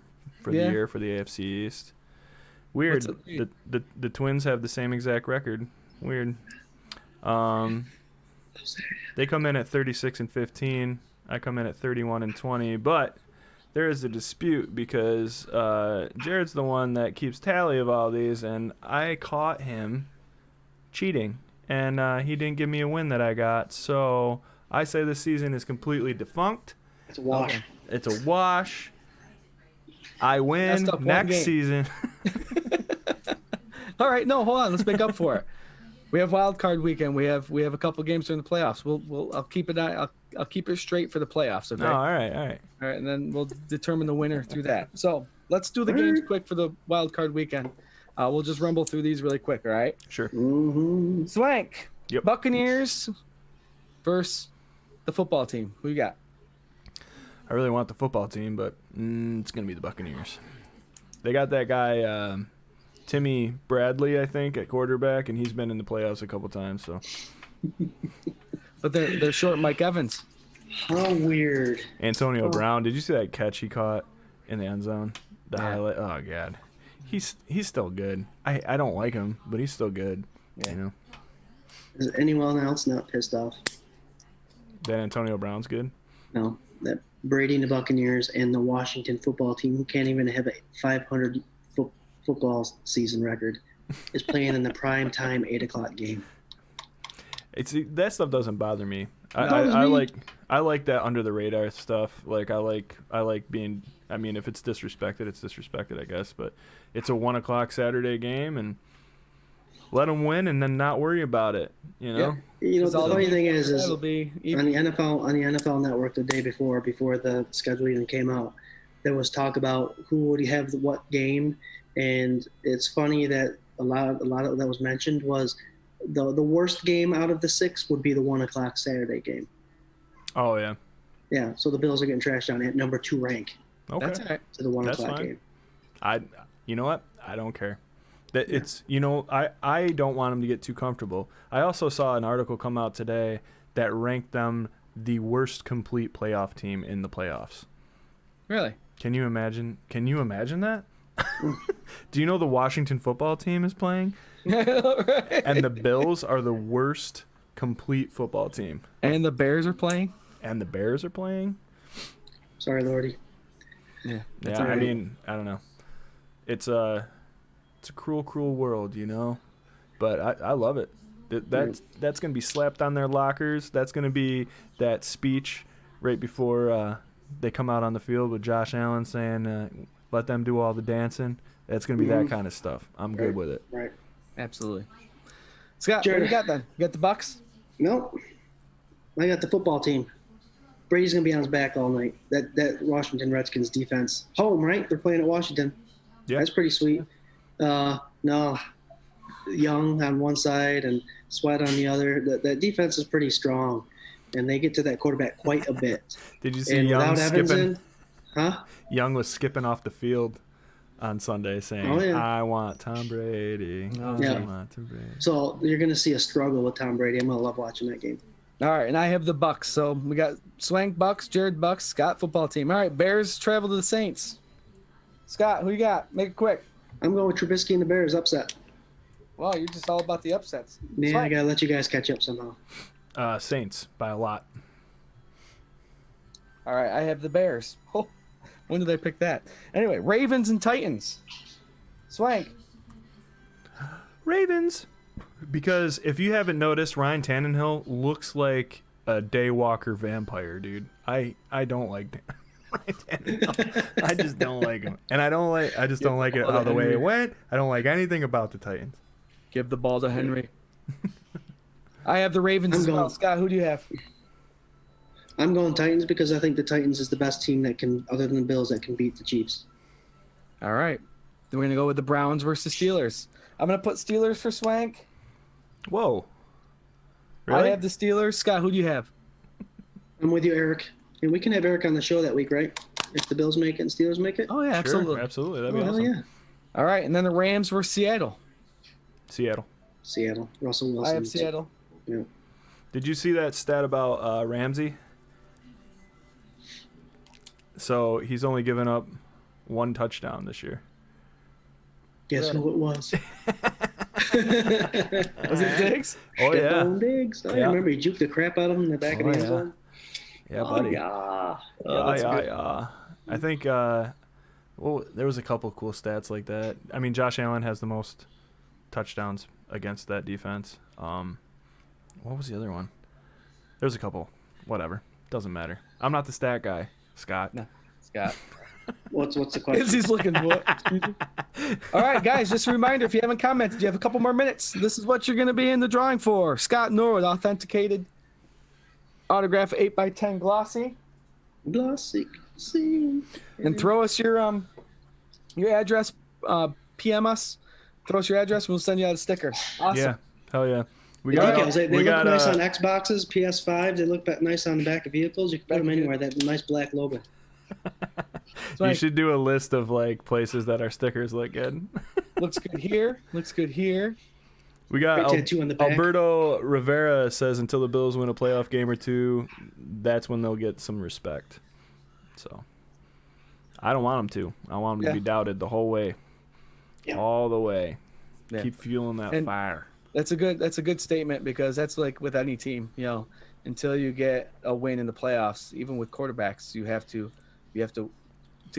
for the year for the AFC East. Weird. The Twins have the same exact record. Weird. They come in at 36-15. I come in at 31-20. But there is a dispute because Jared's the one that keeps tally of all these, and I caught him cheating, and he didn't give me a win that I got. So I say this season is completely defunct. It's a wash. Okay. It's a wash. I win Messed up one next game. season. All right, no, hold on. Let's make up for it. We have wild card weekend. We have a couple games during the playoffs. I'll keep it. I'll keep it straight for the playoffs. Okay. Oh, all right. All right, and then we'll determine the winner through that. So let's do the games quick for the wild card weekend. We'll just rumble through these really quick. All right. Sure. Mm-hmm. Swank. Yep. Buccaneers versus the football team. Who you got? I really want the football team, but it's going to be the Buccaneers. They got that guy, Timmy Bradley, I think, at quarterback, and he's been in the playoffs a couple times. So, But they're short Mike Evans. How weird. Antonio Brown, did you see that catch he caught in the end zone? The Yeah. highlight. Oh God, he's still good. I don't like him, but he's still good. Yeah. You know Is anyone else not pissed off? that Antonio Brown's good. No. That Brady and the Buccaneers and the Washington football team, who can't even have a 500 football season record, is playing in the prime time 8:00 game. It's that stuff doesn't bother me. Bothers I me. like that under the radar stuff. Like I like being. I mean, if it's disrespected, it's disrespected, I guess. But it's a 1:00 Saturday game, and let them win, and then not worry about it. You know. Yeah. You know, the All the funny thing is That'll be on the NFL Network the day before the schedule even came out, there was talk about who would have what game, and it's funny that a lot of that was mentioned was the worst game out of the 6 would be the 1:00 Saturday game. Oh yeah. Yeah, so the Bills are getting trashed down at number 2 rank Okay. That's all right. to the 1:00 That's fine. game. You know what? I don't care. That it's I don't want them to get too comfortable. I also saw an article come out today that ranked them the worst complete playoff team in the playoffs. Really? Can you imagine that? Do you know the Washington football team is playing? Right. And the Bills are the worst complete football team. And the Bears are playing. And the Bears are playing? Sorry, Lordy. Yeah. Yeah, I mean, I don't know. It's a cruel, cruel world, you know? But I love it. That's going to be slapped on their lockers. That's going to be that speech right before they come out on the field with Josh Allen saying, let them do all the dancing. That's going to be that kind of stuff. I'm good with it. Right. Absolutely. Scott, Jared. what do you got then? You got the Bucks? Nope. I got the football team. Brady's gonna be on his back all night. That Washington Redskins defense. Home, right? They're playing at Washington. Yeah. That's pretty sweet. No. Young on one side and Sweat on the other. That defense is pretty strong. And they get to that quarterback quite a bit. Did you see And Young without Evans skipping? in, huh? Young was skipping off the field on Sunday saying, Oh, yeah. I want Tom Brady. Oh, yeah. I want Tom Brady. So you're gonna see a struggle with Tom Brady. I'm gonna love watching that game. All right, and I have the Bucks. So we got Swank Bucks, Jarrod Bucks, Scott football team. All right, Bears travel to the Saints. Scott, who you got? Make it quick. I'm going with Trubisky and the Bears upset. Well, you're just all about the upsets. Man, Swank. I gotta let you guys catch up somehow. Saints by a lot. All right, I have the Bears. Oh, when did I pick that? Anyway, Ravens and Titans. Swank. Ravens. Because if you haven't noticed, Ryan Tannehill looks like a daywalker vampire, dude. I don't like Ryan Tannehill. I just don't like him. And I just don't like it how the way it went. I don't like anything about the Titans. Give the ball to Henry. I have the Ravens as well. Scott, who do you have? I'm going Titans because I think the Titans is the best team that can, other than the Bills, that can beat the Chiefs. All right. Then we're going to go with the Browns versus Steelers. I'm going to put Steelers for Swank. Whoa. Really? I have the Steelers. Scott, who do you have? I'm with you, Eric. And we can have Eric on the show that week, right? If the Bills make it and Steelers make it? Oh, yeah, Sure, absolutely. absolutely. That'd be hell awesome. yeah. All right, and then the Rams versus Seattle. Seattle. Russell Wilson. I have Seattle. Yeah. Did you see that stat about Ramsey? So he's only given up 1 touchdown this year. Guess who it was? Was it Diggs? Oh, yeah. Stephon Diggs. I remember he juked the crap out of him in the back of the end zone. Yeah, buddy. Yeah. Yeah. I think well, there was a couple of cool stats like that. I mean, Josh Allen has the most touchdowns against that defense. What was the other one? There's a couple. Whatever. Doesn't matter. I'm not the stat guy, Scott. No, Scott. What's the question? He's looking for it. All right, guys, just a reminder, if you haven't commented, you have a couple more minutes. This is what you're going to be in the drawing for. Scott Norwood, authenticated autograph 8x10 glossy. Glossy. And throw us your address, PM us. Throw us your address, and we'll send you out a sticker. Awesome. Yeah. Hell yeah. They look nice on Xboxes, PS5s. They look nice on the back of vehicles. You can put them anywhere. That nice black logo. You should do a list of like places that our stickers look good. Looks good here. Looks good here. We got tattoo on the back. Alberto Rivera says until the Bills win a playoff game or two, that's when they'll get some respect. So I don't want them to. I want them to be doubted the whole way. Yeah. All the way. Yeah. Keep fueling that fire. That's a good statement, because that's like with any team, until you get a win in the playoffs, even with quarterbacks, you have to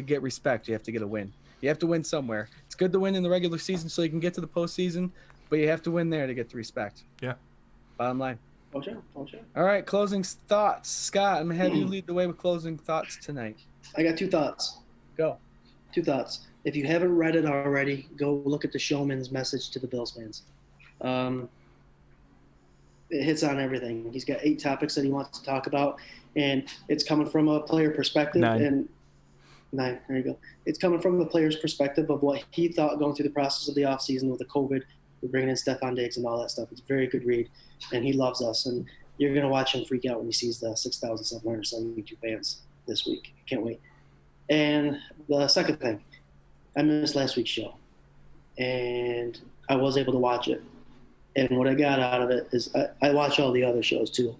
get respect, you have to get a win. You have to win somewhere. It's good to win in the regular season so you can get to the postseason, but you have to win there to get the respect. Yeah. Bottom line. Oh, sure. All right, closing thoughts. Scott, I'm going to have you lead the way with closing thoughts tonight. I got 2 thoughts. Go. 2 thoughts. If you haven't read it already, go look at the showman's message to the Bills fans. It hits on everything. He's got 8 topics that he wants to talk about, and it's coming from a player perspective. 9. 9, there you go. It's coming from the player's perspective of what he thought going through the process of the offseason with the COVID, with bringing in Stephon Diggs and all that stuff. It's a very good read, and he loves us. And you're going to watch him freak out when he sees the 6,772 fans this week. Can't wait. And the second thing, I missed last week's show, and I was able to watch it. And what I got out of it is I watch all the other shows too,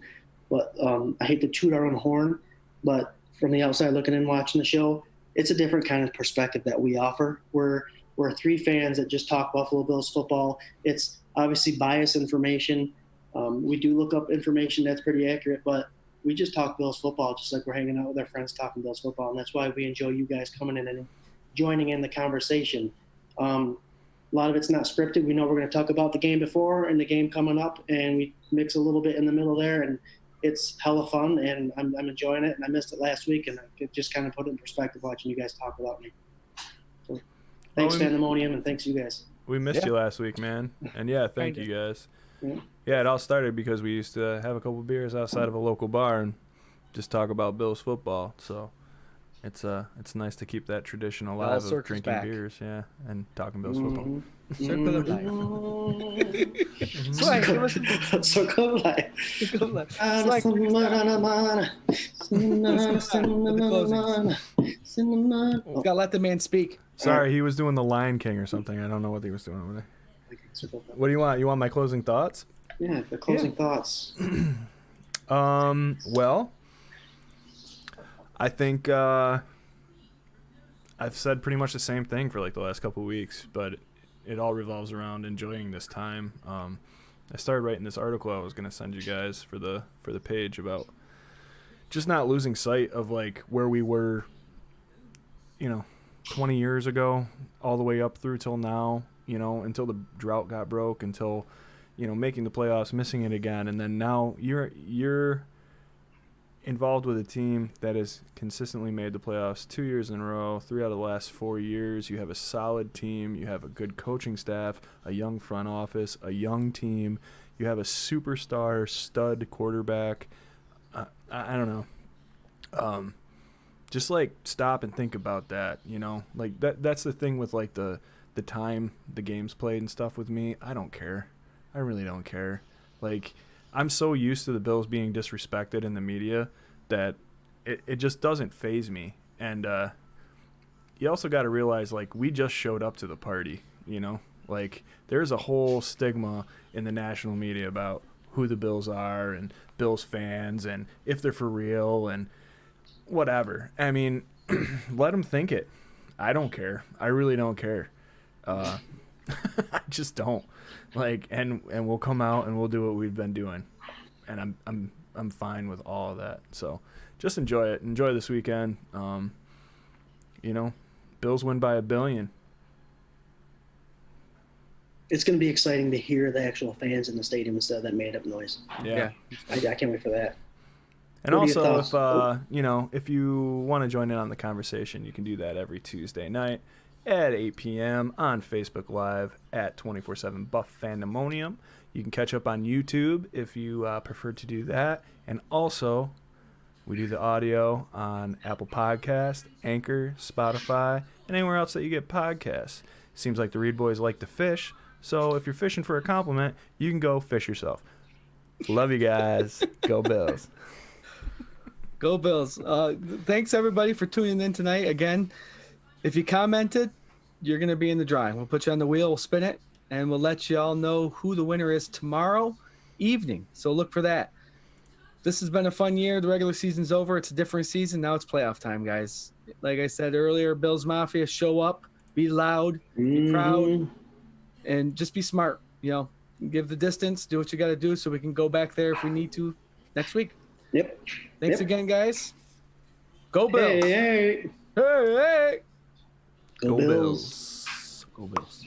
but I hate to toot our own horn, but from the outside looking in, watching the show, it's a different kind of perspective that we offer. We're 3 fans that just talk Buffalo Bills football. It's obviously biased information. We do look up information that's pretty accurate, but we just talk Bills football just like we're hanging out with our friends talking Bills football, and that's why we enjoy you guys coming in and joining in the conversation. A lot of it's not scripted. We know we're going to talk about the game before and the game coming up, and we mix a little bit in the middle there, and it's hella fun, and I'm enjoying it. And I missed it last week, and I could just kind of put it in perspective watching you guys talk about me. So, thanks, Fandemonium, and thanks you guys. We missed you last week, man. And thank you guys. Yeah, it all started because we used to have a couple beers outside of a local bar and just talk about Bills football. So it's nice to keep that tradition alive of drinking beers, and talking Bills football. Circle of life. Circle of life. Gotta let the man speak. Sorry, he was doing the Lion King or something. I don't know what he was doing over there. What do you want? You want my closing thoughts? Yeah, the closing thoughts. Well, I think I've said pretty much the same thing for like the last couple of weeks, but it all revolves around enjoying this time. I started writing this article I was going to send you guys for the page about just not losing sight of like where we were, 20 years ago, all the way up through till now, until the drought got broke, until, making the playoffs, missing it again. And then now you're involved with a team that has consistently made the playoffs 2 years in a row, 3 out of the last 4 years. You have a solid team. You have a good coaching staff, a young front office, a young team. You have a superstar stud quarterback. I don't know. Just like stop and think about that, like that's the thing with like the time the game's played and stuff with me. I don't care. I really don't care. Like, I'm so used to the Bills being disrespected in the media that it just doesn't faze me. And you also got to realize, like, we just showed up to the party, Like, there's a whole stigma in the national media about who the Bills are and Bills fans and if they're for real and whatever. I mean, let them think it. I don't care. I really don't care. I just don't. Like, and we'll come out and we'll do what we've been doing, and I'm fine with all of that. So just enjoy it. Enjoy this weekend. Bills win by 1 billion. It's going to be exciting to hear the actual fans in the stadium instead of that made up noise. Yeah. I can't wait for that. And also, if you want to join in on the conversation, you can do that every Tuesday night at 8 p.m. on Facebook Live at 24/7 Buf Fandemonium. You can catch up on YouTube if you prefer to do that. And also, we do the audio on Apple Podcast, Anchor, Spotify, and anywhere else that you get podcasts. Seems like the Reed Boys like to fish, so if you're fishing for a compliment, you can go fish yourself. Love you guys. Go Bills. Go Bills. Thanks, everybody, for tuning in tonight. Again, if you commented, you're going to be in the drawing. We'll put you on the wheel, we'll spin it, and we'll let you all know who the winner is tomorrow evening. So look for that. This has been a fun year. The regular season's over. It's a different season. Now it's playoff time, guys. Like I said earlier, Bills Mafia, show up, be loud, be proud, and just be smart. Give the distance, do what you got to do so we can go back there if we need to next week. Yep. Thanks again, guys. Go Bills. Hey. Hey. Go Bills. Go Bills.